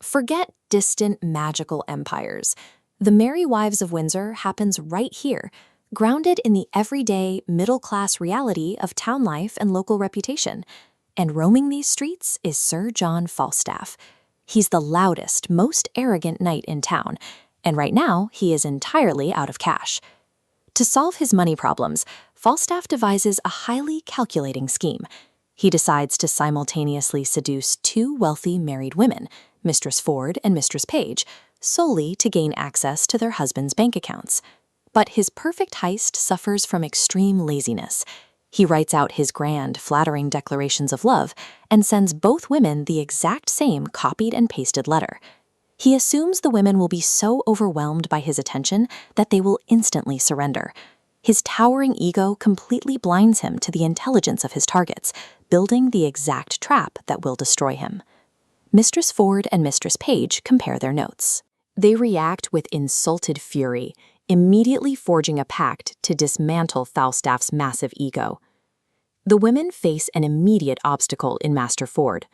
Forget distant magical empires. The Merry Wives of Windsor happens right here, grounded in the everyday, middle-class reality of town life and local reputation. And roaming these streets is Sir John Falstaff. He's the loudest, most arrogant knight in town, and right now he is entirely out of cash. To solve his money problems, Falstaff devises a highly calculating scheme. He decides to simultaneously seduce two wealthy married women, Mistress Ford and Mistress Page, solely to gain access to their husbands' bank accounts. But his perfect heist suffers from extreme laziness. He writes out his grand, flattering declarations of love and sends both women the exact same copied and pasted letter. He assumes the women will be so overwhelmed by his attention that they will instantly surrender. His towering ego completely blinds him to the intelligence of his targets, building the exact trap that will destroy him. Mistress Ford and Mistress Page compare their notes. They react with insulted fury, immediately forging a pact to dismantle Falstaff's massive ego. The women face an immediate obstacle in Master Ford.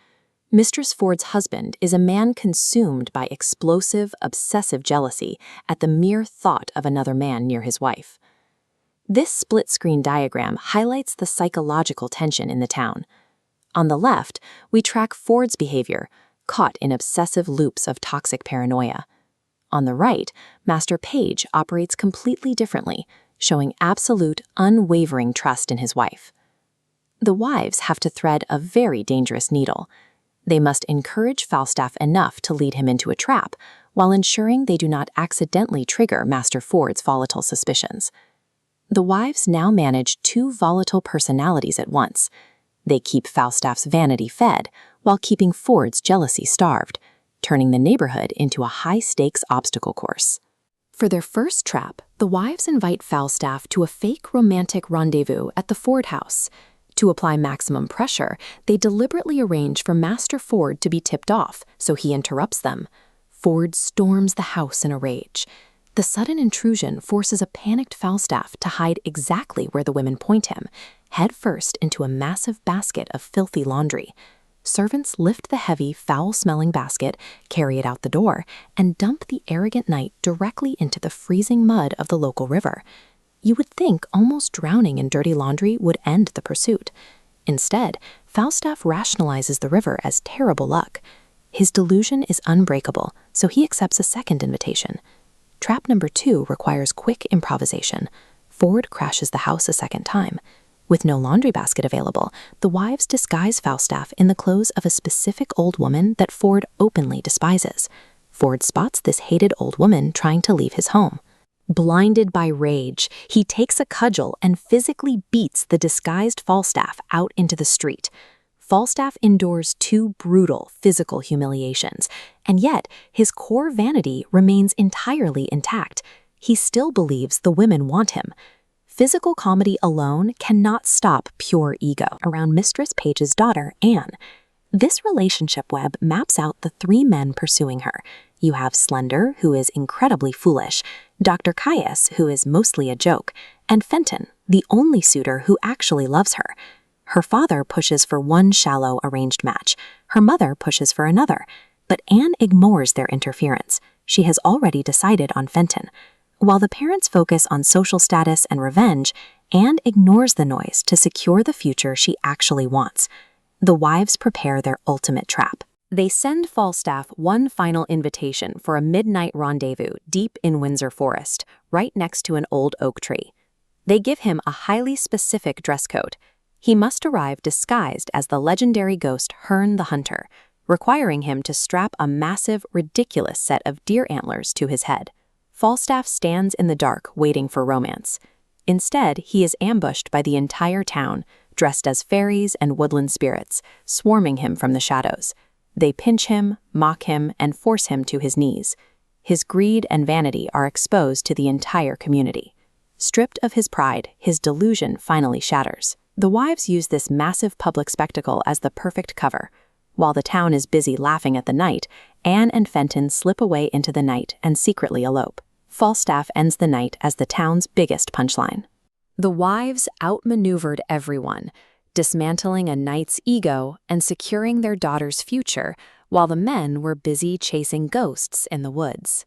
Mistress Ford's husband is a man consumed by explosive, obsessive jealousy at the mere thought of another man near his wife. This split-screen diagram highlights the psychological tension in the town. On the left, we track Ford's behavior, caught in obsessive loops of toxic paranoia. On the right, Master Page operates completely differently, showing absolute, unwavering trust in his wife. The wives have to thread a very dangerous needle. They must encourage Falstaff enough to lead him into a trap, while ensuring they do not accidentally trigger Master Ford's volatile suspicions. The wives now manage two volatile personalities at once. They keep Falstaff's vanity fed, while keeping Ford's jealousy starved, turning the neighborhood into a high-stakes obstacle course. For their first trap, the wives invite Falstaff to a fake romantic rendezvous at the Ford house. To apply maximum pressure, they deliberately arrange for Master Ford to be tipped off, so he interrupts them. Ford storms the house in a rage. The sudden intrusion forces a panicked Falstaff to hide exactly where the women point him, head first into a massive basket of filthy laundry. Servants lift the heavy, foul-smelling basket, carry it out the door, and dump the arrogant knight directly into the freezing mud of the local river. You would think almost drowning in dirty laundry would end the pursuit. Instead, Falstaff rationalizes the river as terrible luck. His delusion is unbreakable, so he accepts a second invitation. Trap number 2 requires quick improvisation. Ford crashes the house a second time. With no laundry basket available, the wives disguise Falstaff in the clothes of a specific old woman that Ford openly despises. Ford spots this hated old woman trying to leave his home. Blinded by rage, he takes a cudgel and physically beats the disguised Falstaff out into the street. Falstaff endures 2 brutal physical humiliations, and yet his core vanity remains entirely intact. He still believes the women want him. Physical comedy alone cannot stop pure ego around Mistress Page's daughter, Anne. This relationship web maps out the 3 men pursuing her. You have Slender, who is incredibly foolish, Dr. Caius, who is mostly a joke, and Fenton, the only suitor who actually loves her. Her father pushes for one shallow arranged match. Her mother pushes for another. But Anne ignores their interference. She has already decided on Fenton. While the parents focus on social status and revenge, Anne ignores the noise to secure the future she actually wants. The wives prepare their ultimate trap. They send Falstaff one final invitation for a midnight rendezvous deep in Windsor Forest, right next to an old oak tree. They give him a highly specific dress code. He must arrive disguised as the legendary ghost Herne the Hunter, requiring him to strap a massive, ridiculous set of deer antlers to his head. Falstaff stands in the dark waiting for romance. Instead, he is ambushed by the entire town, dressed as fairies and woodland spirits, swarming him from the shadows. They pinch him, mock him, and force him to his knees. His greed and vanity are exposed to the entire community. Stripped of his pride, his delusion finally shatters. The wives use this massive public spectacle as the perfect cover. While the town is busy laughing at the knight, Anne and Fenton slip away into the night and secretly elope. Falstaff ends the night as the town's biggest punchline. The wives outmaneuvered everyone, dismantling a knight's ego and securing their daughter's future while the men were busy chasing ghosts in the woods.